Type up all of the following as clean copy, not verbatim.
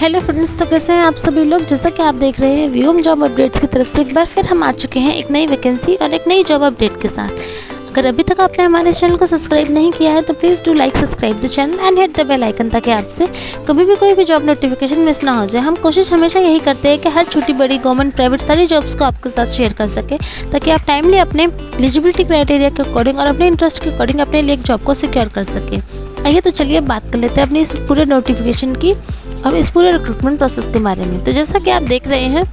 Hello friends, तो कैसे हैं आप सभी लोग। जैसा कि आप देख रहे हैं व्यूम जॉब अपडेट्स की तरफ से एक बार फिर हम आ चुके हैं एक नई वैकेंसी और एक नई जॉब अपडेट के साथ। अगर अभी तक आपने हमारे चैनल को सब्सक्राइब नहीं किया है तो please do like subscribe the channel and hit the bell icon, ताकि आपसे कभी भी कोई भी जॉब नोटिफिकेशन मिस ना हो जाए। हम कोशिश हमेशा यही करते हैं कि हर छोटी बड़ी गवर्नमेंट प्राइवेट सारी जॉब्स को आपके साथ शेयर कर सके, ताकि आप टाइमली अपने एलिजिबिलिटी क्राइटेरिया के अकॉर्डिंग और अपने इंटरेस्ट के अकॉर्डिंग अपने लिए एक जॉब को सिक्योर कर सके। आइए तो चलिए बात कर लेते हैं अपनी इस पूरे नोटिफिकेशन की और इस पूरे रिक्रूटमेंट प्रोसेस के बारे में। तो जैसा कि आप देख रहे हैं,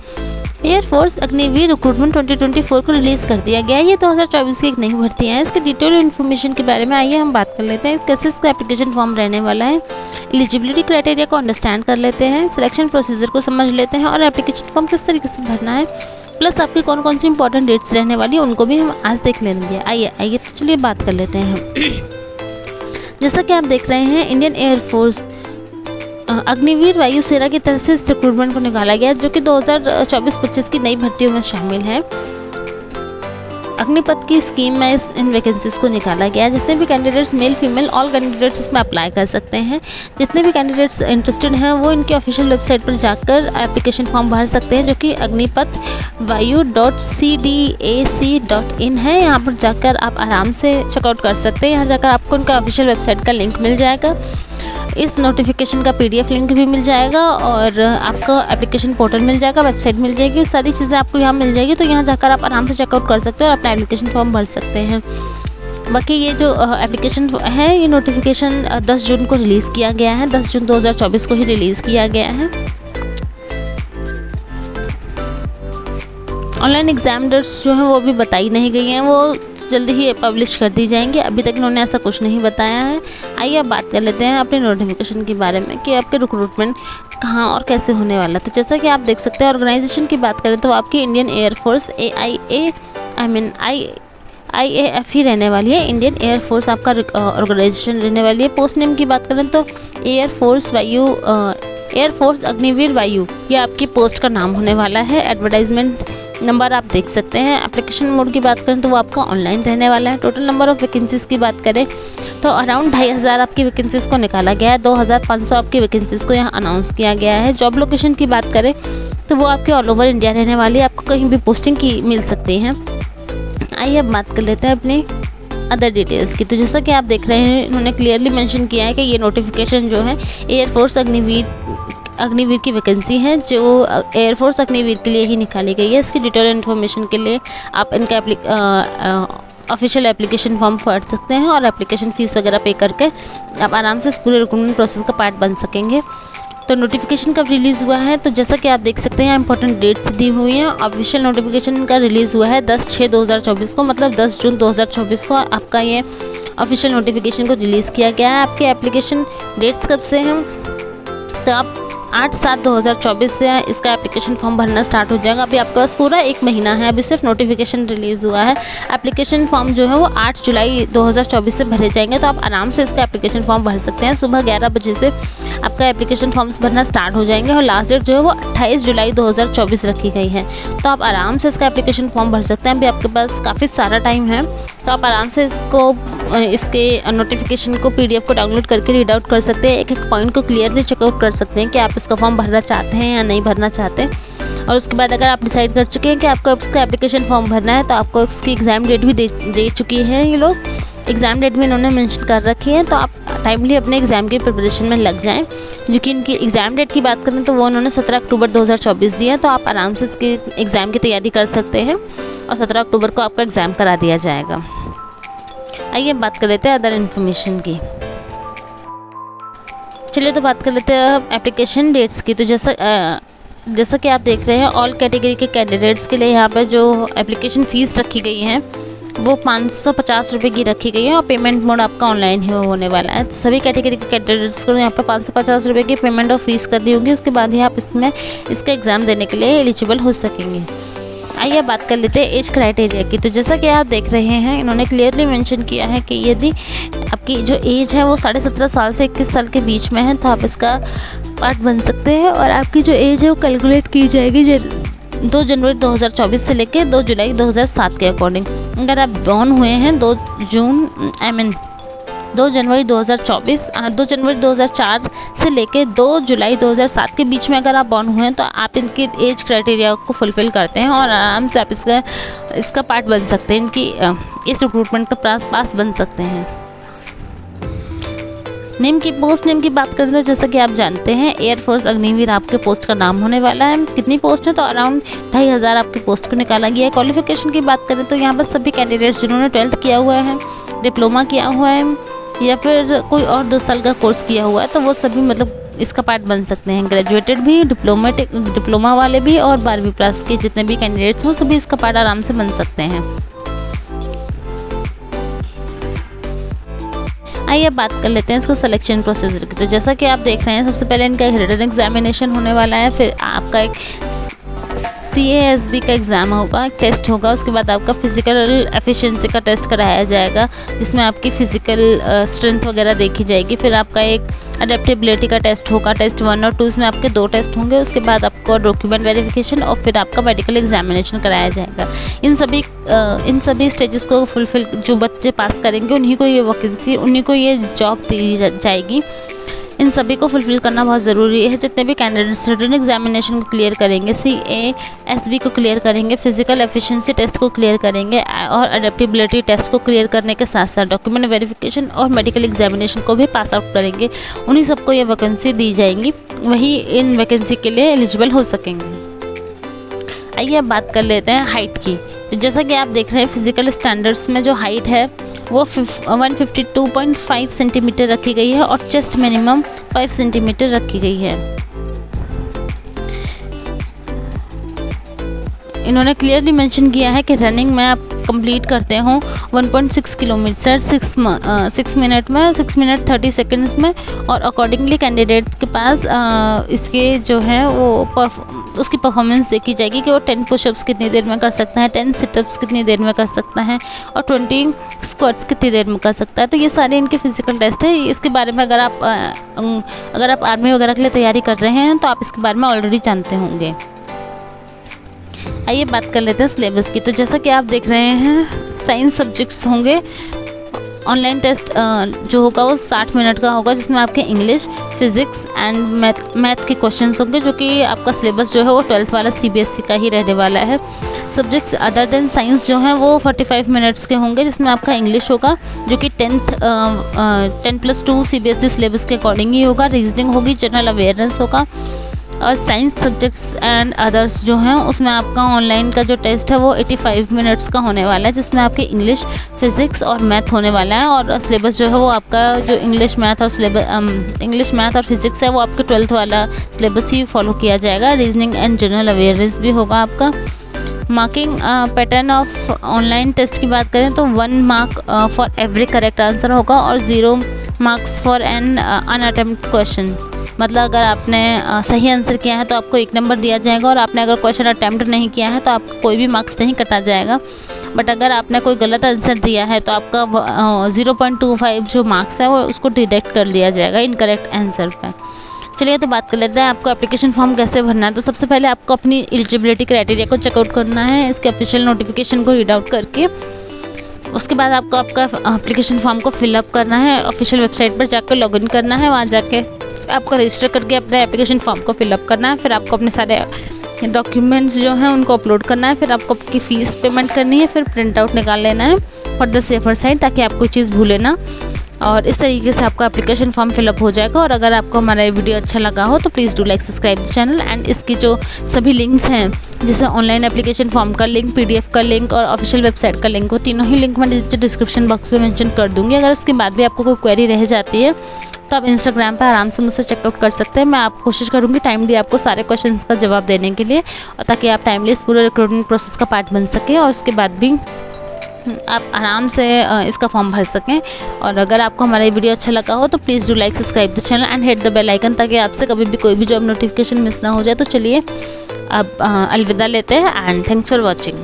एयरफोर्स अग्निवीर रिक्रूटमेंट 2024 को रिलीज़ कर दिया गया है। ये 2024 की एक नई भर्ती है। इसके डिटेल इन्फॉर्मेशन के बारे में आइए हम बात कर लेते हैं। कैसे इसका एप्लीकेशन फॉर्म रहने वाला है, एलिजिबिलिटी क्राइटेरिया को अंडरस्टैंड कर लेते हैं, सिलेक्शन प्रोसीजर को समझ लेते हैं और एप्लीकेशन फॉर्म किस तरीके से भरना है, प्लस आपकी कौन कौन सी इंपॉर्टेंट डेट्स रहने वाली है उनको भी हम आज देख लेंगे। आइए तो चलिए बात कर लेते हैं हम। जैसा कि आप देख रहे हैं, इंडियन एयरफोर्स अग्निवीर वायु सेना की तरफ से इस रिक्रूटमेंट को निकाला गया, जो कि 2024-25 की नई भर्तियों में शामिल है। अग्निपथ की स्कीम में इन वैकेंसीज को निकाला गया है। जितने भी candidates male female all candidates इसमें अप्लाई कर सकते हैं। जितने भी कैंडिडेट्स इंटरेस्टेड हैं वो इनकी ऑफिशियल वेबसाइट पर जाकर एप्लीकेशन फॉर्म भर सकते हैं, जो कि अग्निपथ vayu.cdac.in है। यहाँ पर जाकर आप आराम से चेकआउट कर सकते हैं। यहाँ जाकर आपको उनका ऑफिशियल वेबसाइट का लिंक मिल जाएगा, इस नोटिफिकेशन का PDF लिंक भी मिल जाएगा और आपका एप्लीकेशन पोर्टल मिल जाएगा, वेबसाइट मिल जाएगी, सारी चीज़ें आपको यहाँ मिल जाएगी। तो यहाँ जाकर आप आराम से चेकआउट कर सकते हैं और अपना एप्लीकेशन फॉर्म भर सकते हैं। बाकी ये जो एप्लीकेशन है, ये नोटिफिकेशन 10 जून को रिलीज़ किया गया है। 10 जून 2024 को ही रिलीज़ किया गया है। ऑनलाइन एग्ज़ाम डेट्स जो है वो भी बताई नहीं गई हैं, वो जल्दी ही पब्लिश कर दी जाएंगी। अभी तक इन्होंने ऐसा कुछ नहीं बताया है। आइए अब बात कर लेते हैं अपने नोटिफिकेशन के बारे में कि आपके रिक्रूटमेंट कहाँ और कैसे होने वाला है। तो जैसा कि आप देख सकते हैं, ऑर्गेनाइजेशन की बात करें तो आपकी इंडियन एयरफोर्स IAF ही रहने वाली है। इंडियन एयरफोर्स आपका ऑर्गेनाइजेशन रहने वाली है। पोस्ट नेम की बात करें तो एयरफोर्स अग्निवीर वायु, ये आपकी पोस्ट का नाम होने वाला है। एडवर्टाइजमेंट नंबर आप देख सकते हैं। एप्लीकेशन मोड की बात करें तो वो आपका ऑनलाइन रहने वाला है। टोटल नंबर ऑफ वैकेंसीज़ की बात करें तो अराउंड 2500 आपकी वैकेंसीज़ को निकाला गया है। 2500 आपकी वैकेंसीज़ को यहाँ अनाउंस किया गया है। जॉब लोकेशन की बात करें तो वो आपके ऑल ओवर इंडिया रहने वाली है, आपको कहीं भी पोस्टिंग की मिल सकती है। आइए अब बात कर लेते हैं अपनी अदर डिटेल्स की। तो जैसा कि आप देख रहे हैं, इन्होंने क्लियरली मेंशन किया है कि ये नोटिफिकेशन जो है एयरफोर्स अग्निवीर की वैकेंसी है, जो एयरफोर्स अग्निवीर के लिए ही निकाली गई है। इसकी डिटेल इन्फॉर्मेशन के लिए आप इनका ऑफिशियल एप्लीकेशन फॉर्म भर सकते हैं और एप्लीकेशन फ़ीस वगैरह पे करके आप आराम से इस पूरे रिक्रूटमेंट प्रोसेस का पार्ट बन सकेंगे। तो नोटिफिकेशन कब रिलीज़ हुआ है, तो जैसा कि आप देख सकते हैं, इंपॉर्टेंट डेट्स दी हुई हैं। ऑफिशियल नोटिफिकेशन का रिलीज़ हुआ है 10/6/2024 को, मतलब 10 जून 2024 को आपका ये ऑफिशियल नोटिफिकेशन को रिलीज़ किया गया है। आपके एप्लीकेशन डेट्स कब से हैं, तो आप 8/7/2024 से इसका एप्लीकेशन फॉर्म भरना स्टार्ट हो जाएगा। अभी आपके पास पूरा 1 महीना है, अभी सिर्फ नोटिफिकेशन रिलीज़ हुआ है। एप्लीकेशन फॉर्म जो है वो 8 जुलाई 2024 से भरे जाएंगे। तो आप आराम से इसका एप्लीकेशन फॉर्म भर सकते हैं। सुबह 11 बजे से आपका एप्लीकेशन फॉर्म्स भरना स्टार्ट हो जाएंगे और लास्ट डेट जो है वो 28 जुलाई 2024 रखी गई है। तो आप आराम से इसका एप्लीकेशन फॉर्म भर सकते हैं। अभी आपके पास काफ़ी सारा टाइम है, तो आप आराम से इसके नोटिफिकेशन को PDF को डाउनलोड करके रीड आउट कर सकते हैं। एक एक पॉइंट को क्लियरली चेकआउट कर सकते हैं कि आप इसका फॉर्म भरना चाहते हैं या नहीं भरना चाहते। और उसके बाद अगर आप डिसाइड कर चुके हैं कि आपको इसका एप्लीकेशन फॉर्म भरना है, तो आपको इसकी एग्ज़ाम डेट भी दे चुकी है ये लोग। एग्ज़ाम डेट भी इन्होंने मेंशन कर रखी है, तो आप टाइमली अपने एग्ज़ाम की प्रिपरेशन में लग जाएं। जो कि इनकी एग्ज़ाम डेट की बात करें तो वो उन्होंने 17 अक्टूबर 2024 दी है। तो आप आराम से इसकी एग्ज़ाम की तैयारी कर सकते हैं और 17 अक्टूबर को आपका एग्ज़ाम करा दिया जाएगा। आइए बात कर लेते हैं अदर इन्फॉर्मेशन की। चलिए तो बात कर लेते हैं एप्लीकेशन डेट्स की। तो जैसा कि आप देख रहे हैं, ऑल कैटेगरी के कैंडिडेट्स के लिए यहाँ पर जो एप्लीकेशन फ़ीस रखी गई है वो 550 रुपये की रखी गई है और पेमेंट मोड आपका ऑनलाइन ही होने वाला है। तो सभी कैटेगरी के कैंडिडेट्स को यहाँ पर 550 रुपये की पेमेंट और फीस करनी होगी। उसके बाद ही आप इसका एग्ज़ाम देने के लिए एलिजिबल हो सकेंगे। आइए बात कर लेते हैं एज क्राइटेरिया की। तो जैसा कि आप देख रहे हैं, इन्होंने क्लियरली मेंशन किया है कि यदि आपकी जो एज है वो 17.5 साल से 21 साल के बीच में है तो आप इसका पार्ट बन सकते हैं। और आपकी जो एज है वो कैलकुलेट की जाएगी 2 जनवरी 2024 से लेकर 2 जुलाई 2007 के अकॉर्डिंग। अगर आप बॉर्न हुए हैं 2 जून 2 जनवरी 2024 2 जनवरी 2004 से लेके 2 जुलाई 2007 के बीच में अगर आप बॉर्न हुए हैं तो आप इनके एज क्राइटेरिया को फुलफ़िल करते हैं और आराम से आप इसका पार्ट बन सकते हैं, इनकी इस रिक्रूटमेंट का पास बन सकते हैं। नेम की बात करें तो जैसा कि आप जानते हैं एयरफोर्स अग्निवीर आपके पोस्ट का नाम होने वाला है। कितनी पोस्ट है तो अराउंड 2500 आपके पोस्ट को निकाला गया है। क्वालिफिकेशन की बात करें तो यहाँ पर सभी कैंडिडेट्स जिन्होंने 12th किया हुआ है, डिप्लोमा किया हुआ है या फिर कोई और 2 साल का कोर्स किया हुआ है तो वो सभी मतलब इसका पार्ट बन सकते हैं। ग्रेजुएटेड भी, डिप्लोमा वाले भी और 12वीं क्लास के जितने भी कैंडिडेट्स हैं सभी इसका पार्ट आराम से बन सकते हैं। आइए अब बात कर लेते हैं इसका सिलेक्शन प्रोसीजर की। तो जैसा कि आप देख रहे हैं सबसे पहले इनका एक रिटन एग्जामिनेशन होने वाला है, फिर आपका एक CASB का एग्ज़ाम होगा, एक टेस्ट होगा, उसके बाद आपका फिजिकल एफिशिएंसी का टेस्ट कराया जाएगा जिसमें आपकी फ़िज़िकल स्ट्रेंथ वगैरह देखी जाएगी। फिर आपका एक अडेप्टेबिलिटी का टेस्ट होगा, टेस्ट 1 और 2 इसमें आपके 2 टेस्ट होंगे। उसके बाद आपको डॉक्यूमेंट वेरिफिकेशन और फिर आपका मेडिकल एग्जामिनेशन कराया जाएगा। इन सभी स्टेजेस को फुलफिल जो बच्चे पास करेंगे उन्हीं को ये वैकेंसी, उन्हीं को ये जॉब दी जाएगी। इन सभी को फुलफिल करना बहुत ज़रूरी है। जितने भी कैंडिडेट्स रिटन एग्जामिनेशन को क्लियर करेंगे, CASB को क्लियर करेंगे, फिजिकल एफिशिएंसी टेस्ट को क्लियर करेंगे और अडेप्टेबिलिटी टेस्ट को क्लियर करने के साथ साथ डॉक्यूमेंट वेरिफिकेशन और मेडिकल एग्जामिनेशन को भी पास आउट करेंगे, उन्हीं सबको ये वैकेंसी दी जाएंगी, वही इन वैकेंसी के लिए एलिजिबल हो सकेंगे। आइए अब बात कर लेते हैं हाइट की। तो जैसा कि आप देख रहे हैं फिजिकल स्टैंडर्ड्स में जो हाइट है वो 152.5 सेंटीमीटर रखी गई है और चेस्ट मिनिमम 5 सेंटीमीटर रखी गई है। इन्होंने क्लियरली मेंशन किया है कि रनिंग में आप कंप्लीट करते हो 1.6 किलोमीटर 6 मिनट में 6 मिनट 30 सेकंड्स में और अकॉर्डिंगली कैंडिडेट के पास इसके जो है वो उसकी परफॉर्मेंस देखी जाएगी कि वो 10 पुशअप्स कितनी देर में कर सकता है, 10 सिटअप्स कितनी देर में कर सकता है और 20 स्क्वाट्स कितनी देर में कर सकता है। तो ये सारे इनके फिजिकल टेस्ट है। इसके बारे में अगर आप आर्मी वगैरह के लिए तैयारी कर रहे हैं तो आप इसके बारे में ऑलरेडी जानते होंगे। आइए बात कर लेते हैं सिलेबस की। तो जैसा कि आप देख रहे हैं साइंस सब्जेक्ट्स होंगे। ऑनलाइन टेस्ट जो होगा वो 60 मिनट का होगा जिसमें आपके इंग्लिश, फिजिक्स एंड मैथ के क्वेश्चंस होंगे, जो कि आपका सिलेबस जो है वो 12th वाला CBSE का ही रहने वाला है। सब्जेक्ट्स अदर देन साइंस जो हैं वो 45 मिनट्स के होंगे जिसमें आपका इंग्लिश होगा जो कि 10+2 CBSE सिलेबस के अकॉर्डिंग ही होगा। रीजनिंग होगी, जनरल अवेयरनेस होगा और साइंस सब्जेक्ट्स एंड अदर्स जो हैं उसमें आपका ऑनलाइन का जो टेस्ट है वो 85 मिनट्स का होने वाला है जिसमें आपके इंग्लिश, फिजिक्स और मैथ होने वाला है। और सिलेबस जो है वो आपका जो इंग्लिश मैथ और फिजिक्स है वो आपके 12th वाला सिलेबस ही फॉलो किया जाएगा। रीजनिंग एंड जनरल अवेयरनेस भी होगा आपका। Marking pattern of online test की बात करें तो 1 mark for every correct answer होगा और 0 marks for an unattempt question. मतलब अगर आपने सही आंसर किया है तो आपको 1 नंबर दिया जाएगा और आपने अगर क्वेश्चन अटैम्प्ट नहीं किया है तो आपको कोई भी मार्क्स नहीं कटा जाएगा। बट अगर आपने कोई गलत आंसर दिया है तो आपका 0.25 जो मार्क्स है वो उसको डिडक्ट कर लिया जाएगा इनकरेक्ट आंसर पे। चलिए तो बात कर लेते हैं आपको एप्लीकेशन फॉर्म कैसे भरना है। तो सबसे पहले आपको अपनी एलिजिबिलिटी क्राइटेरिया को चेकआउट करना है इसके ऑफिशियल नोटिफिकेशन को रीड आउट करके। उसके बाद आपको आपका एप्लीकेशन फॉर्म को फिलअप करना है, ऑफिशियल वेबसाइट पर जाकर लॉगिन करना है, वहाँ जाके आपको रजिस्टर करके अपने एप्लीकेशन फॉर्म को फिलअप करना है। फिर आपको अपने सारे डॉक्यूमेंट्स जो हैं उनको अपलोड करना है, फिर आपको आपकी फ़ीस पेमेंट करनी है, फिर प्रिंट आउट निकाल लेना है फॉर द सेफर साइड ताकि आप कोई चीज़ भूले ना। और इस तरीके से आपका एप्लीकेशन फॉर्म फिलअप हो जाएगा। और अगर आपको हमारा ये वीडियो अच्छा लगा हो तो please do like subscribe the channel and इसकी जो सभी लिंक्स हैं जैसे ऑनलाइन एप्लीकेशन फॉर्म का लिंक, PDF का लिंक और ऑफिशियल वेबसाइट का लिंक, वो तीनों ही लिंक मैं डिस्क्रिप्शन बॉक्स में मेंशन कर दूँगी। अगर उसके बाद भी आपको कोई क्वेरी रह जाती है तो आप इंस्टाग्राम पर आराम से मुझसे चेकआउट कर सकते हैं। मैं आप कोशिश करूँगी टाइमली आपको सारे क्वेश्चंस का जवाब देने के लिए और ताकि आप टाइमली इस पूरे रिक्रूटमेंट प्रोसेस का पार्ट बन सकें और उसके बाद भी आप आराम से इसका फॉर्म भर सकें। और अगर आपको हमारा ये वीडियो अच्छा लगा हो तो please do like subscribe the channel and hit the bell icon ताकि आपसे कभी भी कोई भी जॉब नोटिफिकेशन मिस ना हो जाए। तो चलिए अब अलविदा लेते हैं एंड थैंक्स फॉर वॉचिंग।